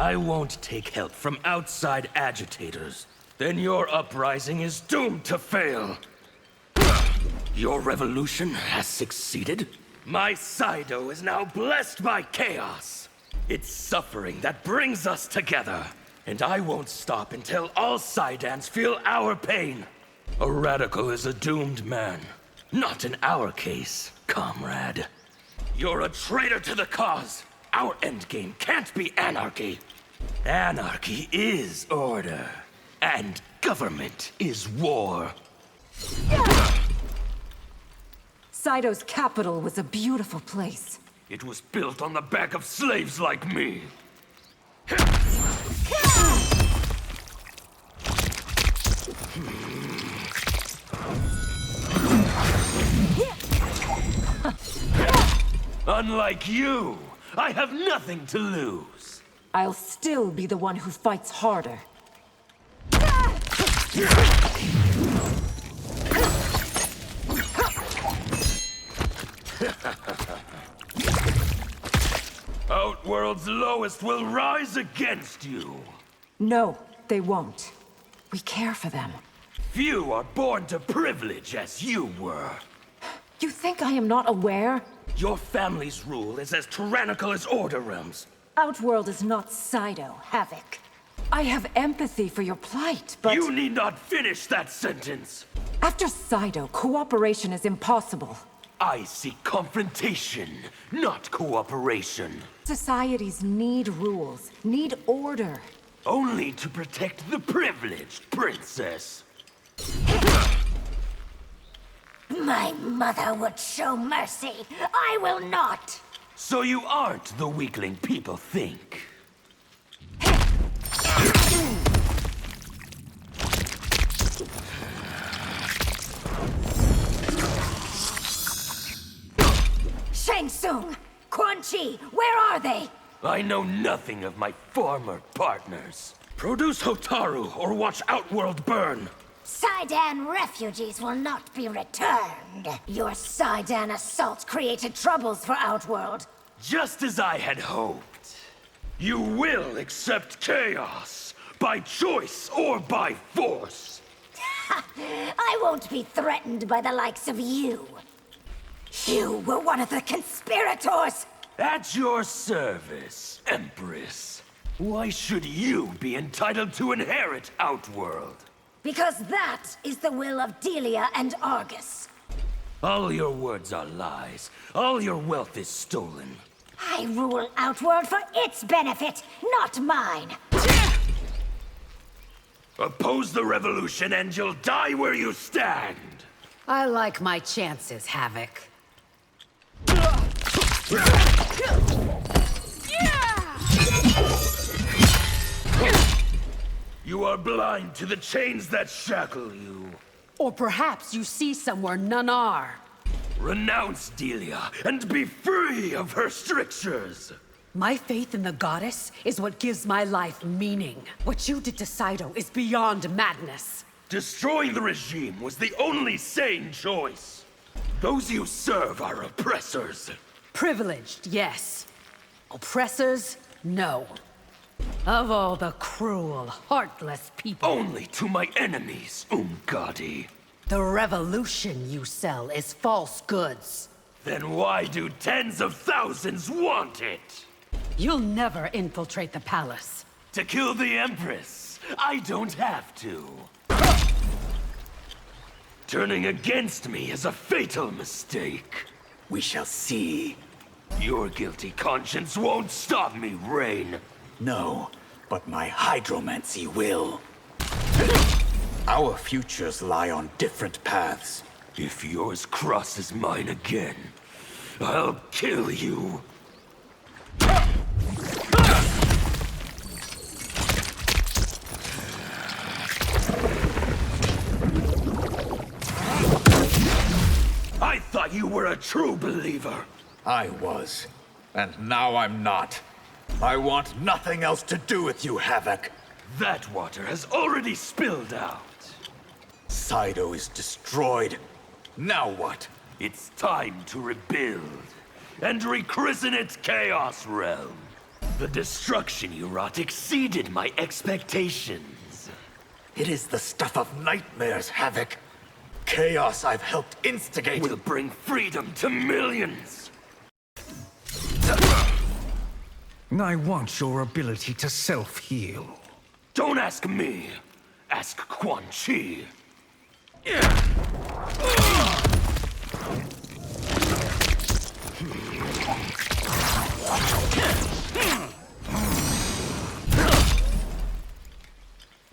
I won't take help from outside agitators. Then your uprising is doomed to fail. Your revolution has succeeded. My Saido is now blessed by chaos. It's suffering that brings us together. And I won't stop until all Saidans feel our pain. A radical is a doomed man. Not in our case, comrade. You're a traitor to the cause. Our endgame can't be anarchy. Anarchy is order. And government is war. Saido's capital was a beautiful place. It was built on the back of slaves like me. Unlike you, I have nothing to lose. I'll still be the one who fights harder. Outworld's lowest will rise against you. No, they won't. We care for them. Few are born to privilege as you were. You think I am not aware? Your family's rule is as tyrannical as Order Realms. Outworld is not Saido, Havik. I have empathy for your plight, but... You need not finish that sentence. After Saido, cooperation is impossible. I seek confrontation, not cooperation. Societies need rules, need order. Only to protect the privileged, princess. My mother would show mercy. I will not. So you aren't the weakling people think. Shang Tsung, Quan Chi, where are they? I know nothing of my former partners. Produce Hotaru or watch Outworld burn. Saidan refugees will not be returned. Your Saidan assault created troubles for Outworld. Just as I had hoped. You will accept chaos, by choice or by force. I won't be threatened by the likes of you. You were one of the conspirators! At your service, Empress. Why should you be entitled to inherit Outworld? Because that is the will of Delia and Argus. All your words are lies. All your wealth is stolen. I rule Outworld for its benefit, not mine. Oppose the revolution and you'll die where you stand. I like my chances, Havik. You are blind to the chains that shackle you. Or perhaps you see somewhere none are. Renounce Delia and be free of her strictures. My faith in the goddess is what gives my life meaning. What you did to Saido is beyond madness. Destroying the regime was the only sane choice. Those you serve are oppressors. Privileged, yes. Oppressors, no. Of all the cruel, heartless people... Only to my enemies, Umgadi. The revolution you sell is false goods. Then why do tens of thousands want it? You'll never infiltrate the palace. To kill the Empress, I don't have to. Turning against me is a fatal mistake. We shall see. Your guilty conscience won't stop me, Rain. No, but my hydromancy will. Our futures lie on different paths. If yours crosses mine again, I'll kill you. I thought you were a true believer. I was, and now I'm not. I want nothing else to do with you, Havik. That water has already spilled out. Saido is destroyed. Now what? It's time to rebuild and rechristen it Chaos Realm. The destruction you wrought exceeded my expectations. It is the stuff of nightmares, Havik. Chaos I've helped instigate Will bring freedom to millions. I want your ability to self-heal. Don't ask me. Ask Quan Chi.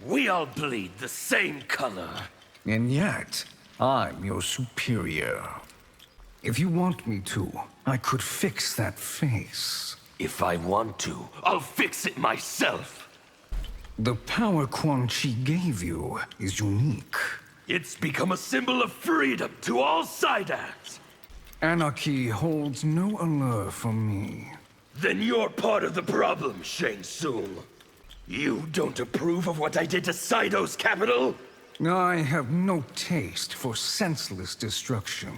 We all bleed the same color. And yet, I'm your superior. If you want me to, I could fix that face. If I want to, I'll fix it myself. The power Quan Chi gave you is unique. It's become a symbol of freedom to all Sidans. Anarchy holds no allure for me. Then you're part of the problem, Shang Tsung. You don't approve of what I did to Saito's capital? I have no taste for senseless destruction.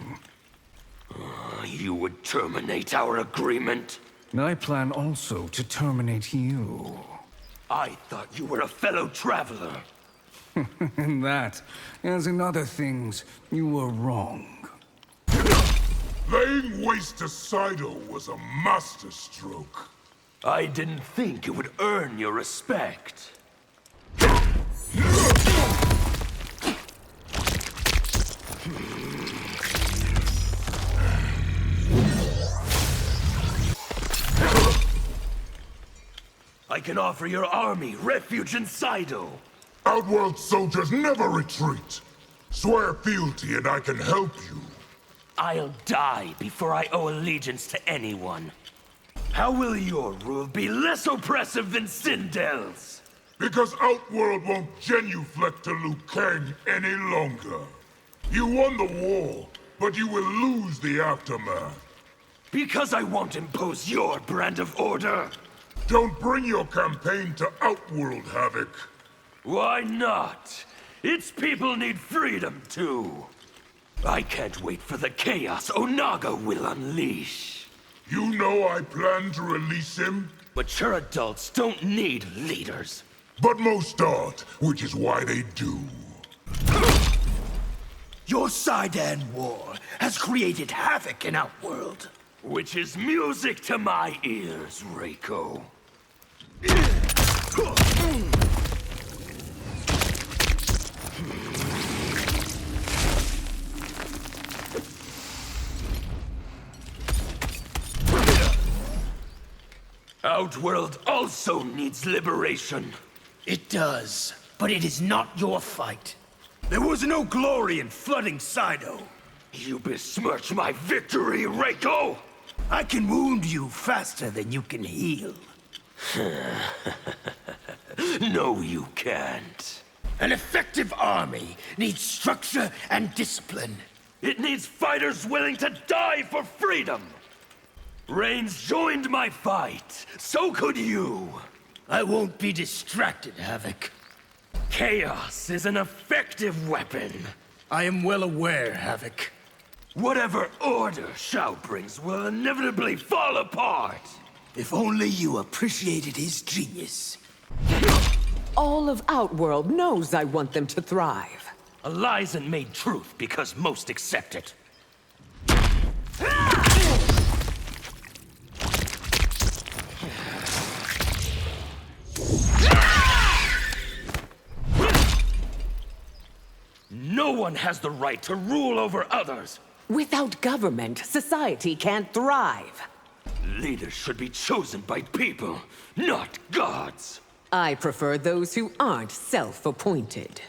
You would terminate our agreement? I plan also to terminate you. I thought you were a fellow traveler. In that, as in other things, you were wrong. Laying waste to Saito was a masterstroke. I didn't think it would earn your respect. I can offer your army refuge in Saito. Outworld soldiers never retreat. Swear fealty and I can help you. I'll die before I owe allegiance to anyone. How will your rule be less oppressive than Sindel's? Because Outworld won't genuflect to Liu Kang any longer. You won the war, but you will lose the aftermath. Because I won't impose your brand of order. Don't bring your campaign to Outworld, Havik. Why not? Its people need freedom too. I can't wait for the chaos Onaga will unleash. You know I plan to release him? Mature adults don't need leaders. But most don't, which is why they do. Your Sidan war has created havoc in Outworld. Which is music to my ears, Reiko. Outworld also needs liberation. It does, but it is not your fight. There was no glory in flooding Saito. You besmirch my victory, Reiko! I can wound you faster than you can heal. No, you can't. An effective army needs structure and discipline. It needs fighters willing to die for freedom! Reigns joined my fight. So could you. I won't be distracted, Havik. Chaos is an effective weapon. I am well aware, Havik. Whatever order Shao brings will inevitably fall apart. If only you appreciated his genius. All of Outworld knows I want them to thrive. A lie's and made truth because most accept it. No one has the right to rule over others. Without government, society can't thrive. Leaders should be chosen by people, not gods. I prefer those who aren't self-appointed.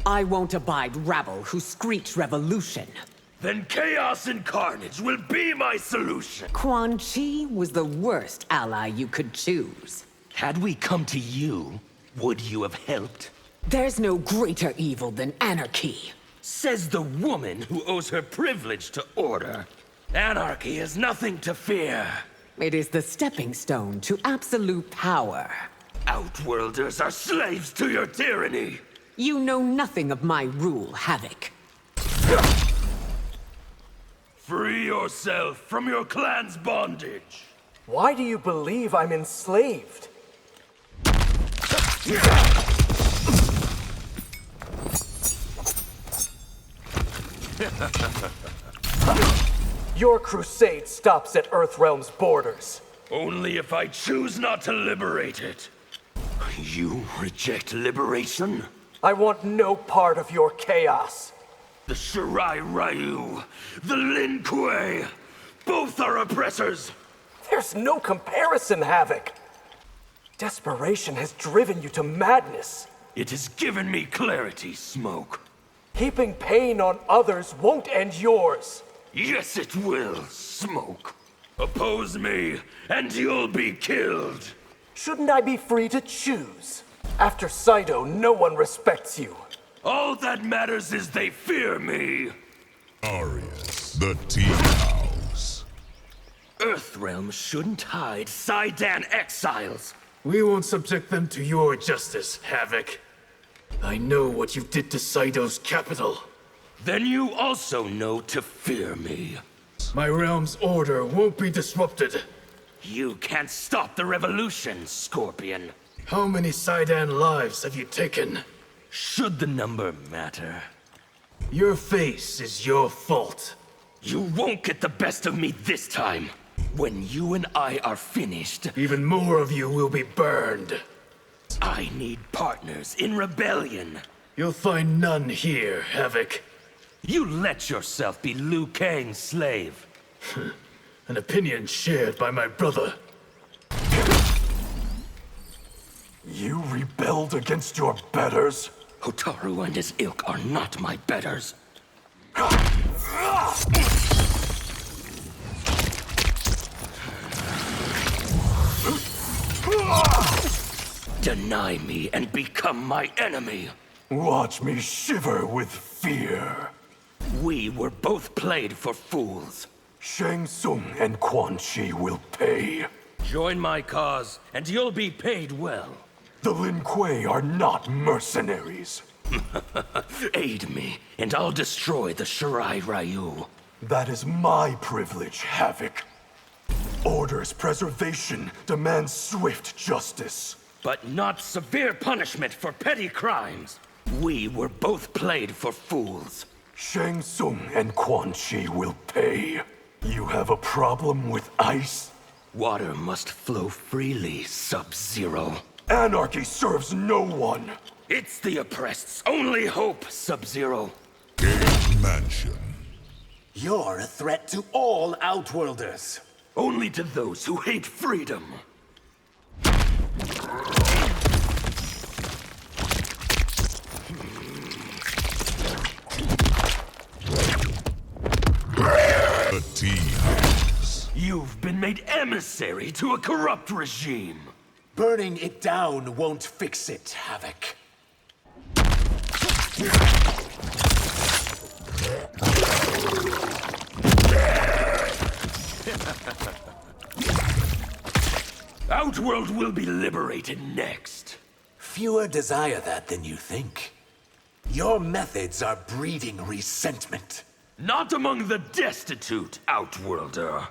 I won't abide rabble who screech revolution. Then chaos and carnage will be my solution. Quan Chi was the worst ally you could choose. Had we come to you, would you have helped? There's no greater evil than anarchy. Says the woman who owes her privilege to order. Anarchy is nothing to fear. It is the stepping stone to absolute power. Outworlders are slaves to your tyranny. You know nothing of my rule, Havik. Free yourself from your clan's bondage. Why do you believe I'm enslaved? Your crusade stops at Earthrealm's borders. Only if I choose not to liberate it. You reject liberation? I want no part of your chaos. The Shirai Ryu, the Lin Kuei, both are oppressors. There's no comparison, Havik. Desperation has driven you to madness. It has given me clarity, Smoke. Heaping pain on others won't end yours. Yes, it will, Smoke. Oppose me, and you'll be killed. Shouldn't I be free to choose? After Saito, no one respects you. All that matters is they fear me. Arius, the tea house. Earthrealm shouldn't hide Saidan exiles. We won't subject them to your justice, Havik. I know what you did to Saito's capital. Then you also know to fear me. My realm's order won't be disrupted. You can't stop the revolution, Scorpion. How many Saidan lives have you taken? Should the number matter? Your face is your fault. You won't get the best of me this time. When you and I are finished, Even more of you will be burned. I need partners in rebellion. You'll find none here, Havik. You let yourself be Liu Kang's slave. An opinion shared by my brother. You rebelled against your betters? Hotaru and his ilk are not my betters. Deny me and become my enemy. Watch me shiver with fear. We were both played for fools. Shang Tsung and Quan Chi will pay. Join my cause, and you'll be paid well. The Lin Kuei are not mercenaries. Aid me, and I'll destroy the Shirai Ryu. That is my privilege, Havik. Order's preservation demands swift justice. But not severe punishment for petty crimes. We were both played for fools. Shang Tsung and Quan Chi will pay. You have a problem with ice? Water must flow freely, Sub-Zero. Anarchy serves no one. It's the oppressed's only hope, Sub-Zero. Mansion. You're a threat to all Outworlders. Only to those who hate freedom. The tea house. You've been made emissary to a corrupt regime. Burning it down won't fix it, Havik. Outworld will be liberated next. Fewer desire that than you think. Your methods are breeding resentment. Not among the destitute, Outworlder.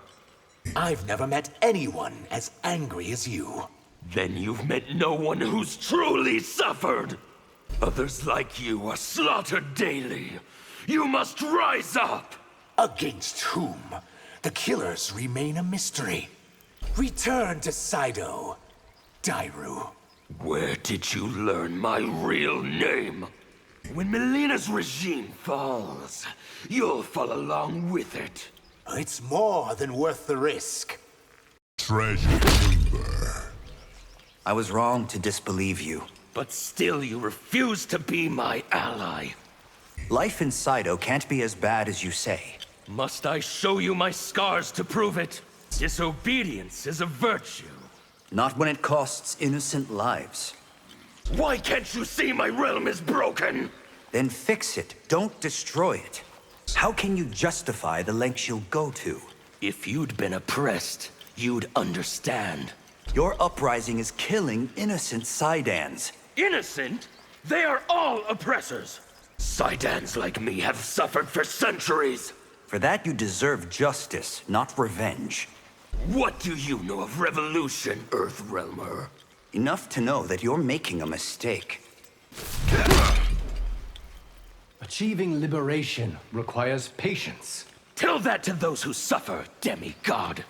I've never met anyone as angry as you. Then you've met no one who's truly suffered. Others like you are slaughtered daily. You must rise up. Against whom? The killers remain a mystery. Return to Saito, Dairu. Where did you learn my real name? When Melina's regime falls, you'll fall along with it. It's more than worth the risk. Treasure chamber. I was wrong to disbelieve you. But still you refuse to be my ally. Life in Saito can't be as bad as you say. Must I show you my scars to prove it? Disobedience is a virtue. Not when it costs innocent lives. Why can't you see my realm is broken? Then fix it. Don't destroy it. How can you justify the lengths you'll go to? If you'd been oppressed, you'd understand. Your uprising is killing innocent Saidans. Innocent? They are all oppressors. Saidans like me have suffered for centuries. For that you deserve justice, not revenge. What do you know of revolution, Earthrealmer? Enough to know that you're making a mistake. Achieving liberation requires patience. Tell that to those who suffer, demigod.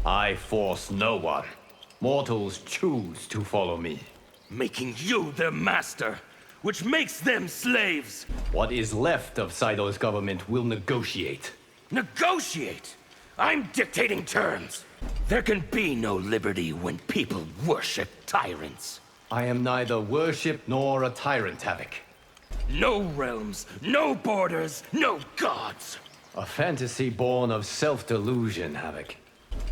I force no one. Mortals choose to follow me. Making you their master, which makes them slaves. What is left of Saido's government will negotiate. Negotiate? I'm dictating terms. There can be no liberty when people worship tyrants. I am neither worship nor a tyrant, Havik. No realms, no borders, no gods. A fantasy born of self-delusion, Havik.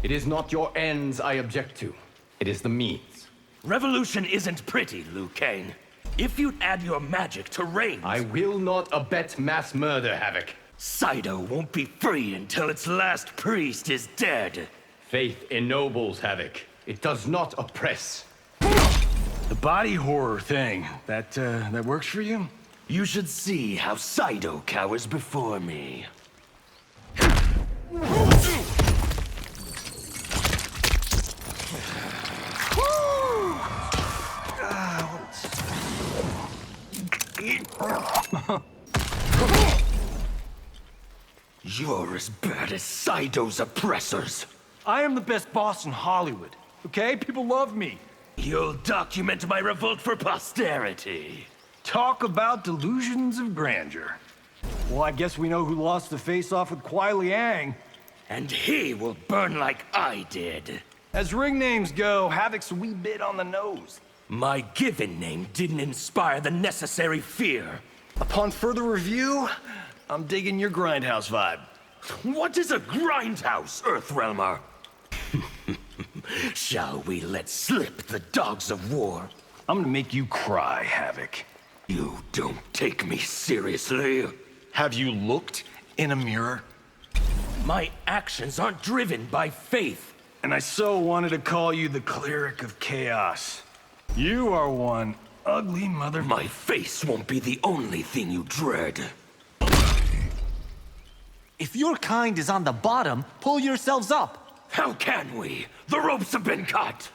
It is not your ends I object to. It is the means. Revolution isn't pretty, Liu Kang. If you'd add your magic to reigns... I will not abet mass murder, Havik. Saido won't be free until its last priest is dead. Faith ennobles, Havik. It does not oppress. The body horror thing, that works for you? You should see how Saido cowers before me. You're as bad as Saido's oppressors. I am the best boss in Hollywood, okay? People love me. You'll document my revolt for posterity. Talk about delusions of grandeur. Well, I guess we know who lost the face-off with Kuai Liang. And he will burn like I did. As ring names go, Havik's a wee bit on the nose. My given name didn't inspire the necessary fear. Upon further review, I'm digging your grindhouse vibe. What is a grindhouse, Earthrealmer? Shall we let slip the dogs of war? I'm gonna make you cry, Havik. You don't take me seriously. Have you looked in a mirror? My actions aren't driven by faith. And I so wanted to call you the cleric of chaos. You are one ugly mother... My face won't be the only thing you dread. If your kind is on the bottom, pull yourselves up. How can we? The ropes have been cut.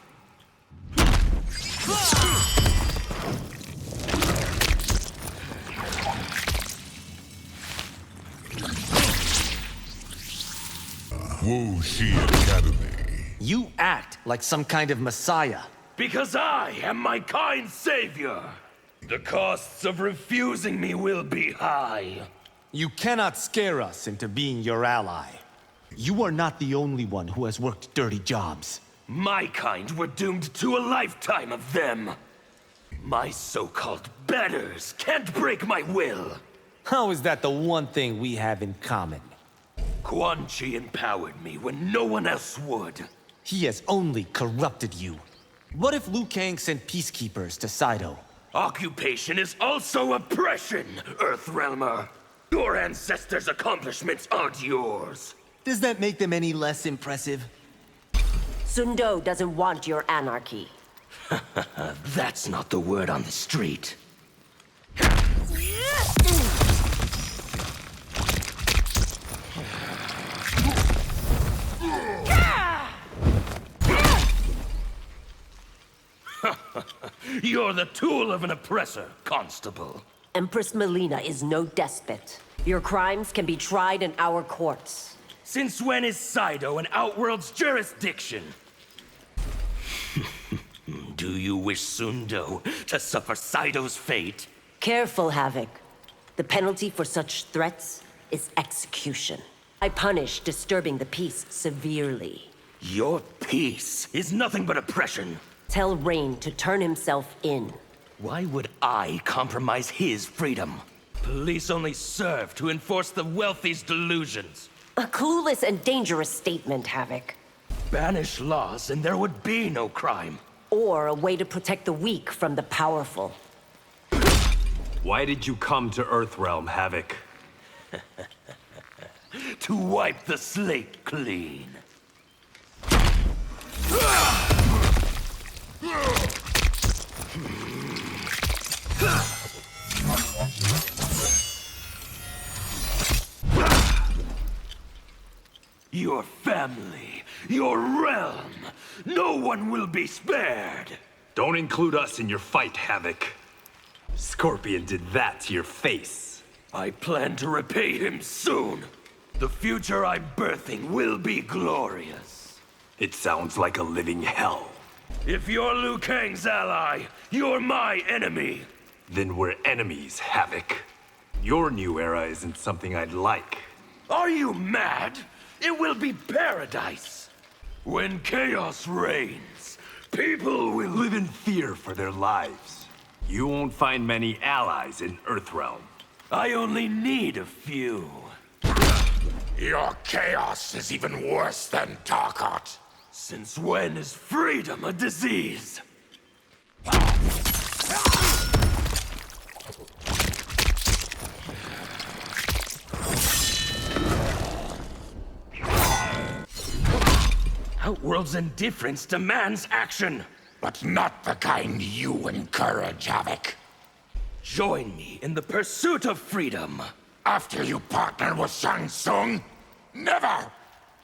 Wuxi Academy. You act like some kind of messiah. Because I am my kind savior. The costs of refusing me will be high. You cannot scare us into being your ally. You are not the only one who has worked dirty jobs. My kind were doomed to a lifetime of them. My so-called betters can't break my will. How is that the one thing we have in common? Quan Chi empowered me when no one else would. He has only corrupted you. What if Liu Kang sent peacekeepers to Saido? Occupation is also oppression, Earthrealmer. Your ancestors' accomplishments aren't yours. Does that make them any less impressive? Sundo doesn't want your anarchy. That's not the word on the street. You're the tool of an oppressor, Constable. Empress Melina is no despot. Your crimes can be tried in our courts. Since when is Saido an Outworld's jurisdiction? Do you wish Sundo to suffer Saido's fate? Careful, Havik. The penalty for such threats is execution. I punish disturbing the peace severely. Your peace is nothing but oppression. Tell Rain to turn himself in. Why would I compromise his freedom? Police only serve to enforce the wealthy's delusions. A clueless and dangerous statement, Havik. Banish laws and there would be no crime. Or a way to protect the weak from the powerful. Why did you come to Earthrealm, Havik? To wipe the slate clean. Your family, your realm, no one will be spared. Don't include us in your fight, Havik. Scorpion did that to your face. I plan to repay him soon. The future I'm birthing will be glorious. It sounds like a living hell. If you're Liu Kang's ally, you're my enemy. Then we're enemies, Havik. Your new era isn't something I'd like. Are you mad? It will be paradise. When chaos reigns, people will live in fear for their lives. You won't find many allies in Earthrealm. I only need a few. Your chaos is even worse than Tarkat. Since when is freedom a disease? Outworld's indifference demands action. But not the kind you encourage, Havik. Join me in the pursuit of freedom. After you partner with Shang Tsung? Never!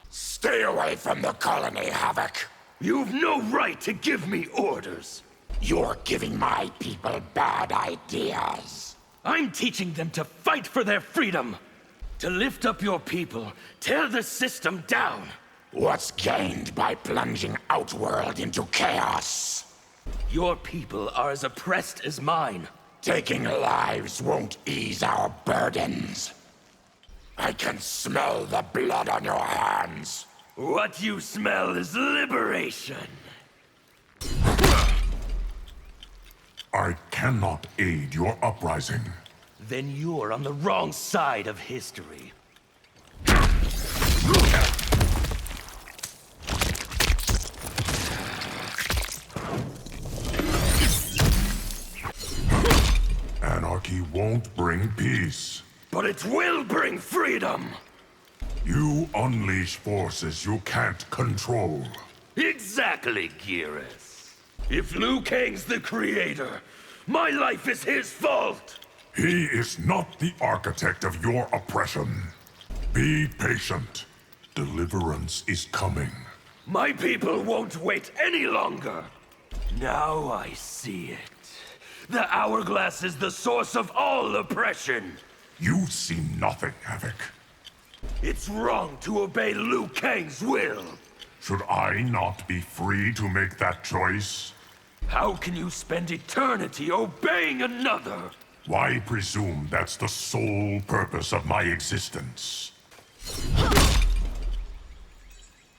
Stay away from the colony, Havik. You've no right to give me orders. You're giving my people bad ideas. I'm teaching them to fight for their freedom. To lift up your people, tear the system down. What's gained by plunging Outworld into chaos? Your people are as oppressed as mine. Taking lives won't ease our burdens. I can smell the blood on your hands. What you smell is liberation. I cannot aid your uprising. Then you're on the wrong side of history. Anarchy won't bring peace. But it will bring freedom! You unleash forces you can't control. Exactly, Geras. If Liu Kang's the creator, my life is his fault! He is not the architect of your oppression. Be patient. Deliverance is coming. My people won't wait any longer! Now I see it. The hourglass is the source of all oppression! You see nothing, Havik. It's wrong to obey Liu Kang's will! Should I not be free to make that choice? How can you spend eternity obeying another? Why presume that's the sole purpose of my existence?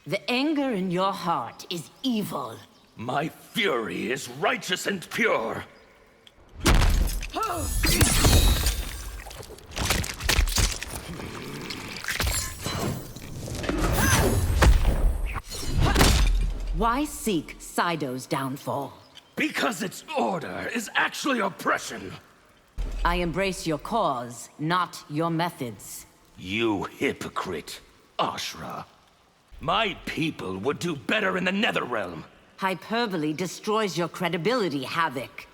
The anger in your heart is evil. My fury is righteous and pure. Why seek Saido's downfall? Because its order is actually oppression. I embrace your cause, not your methods. You hypocrite, Ashra. My people would do better in the Netherrealm. Hyperbole destroys your credibility, Havik.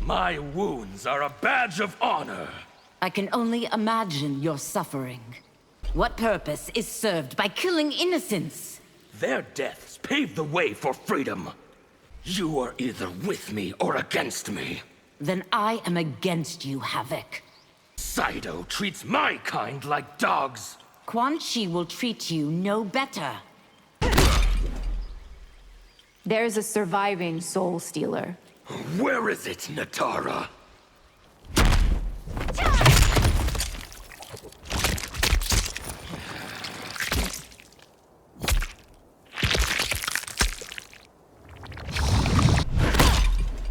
My wounds are a badge of honor. I can only imagine your suffering. What purpose is served by killing innocents? Their deaths pave the way for freedom. You are either with me or against me. Then I am against you, Havik. Saido treats my kind like dogs. Quan Chi will treat you no better. There's a surviving Soul Stealer. Where is it, Natara?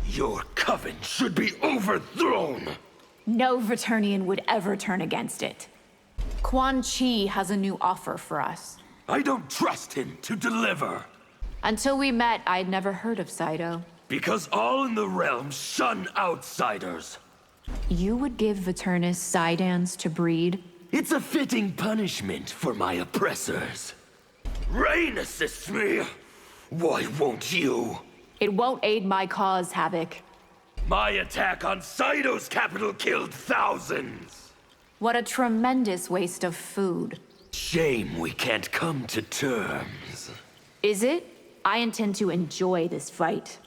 Your coven should be overthrown! No Vaternian would ever turn against it. Quan Chi has a new offer for us. I don't trust him to deliver. Until we met, I'd never heard of Saido. Because all in the realm shun outsiders. You would give Vaternis Sidans to breed? It's a fitting punishment for my oppressors. Rain assists me. Why won't you? It won't aid my cause, Havik. My attack on Saido's capital killed thousands! What a tremendous waste of food. Shame we can't come to terms. Is it? I intend to enjoy this fight.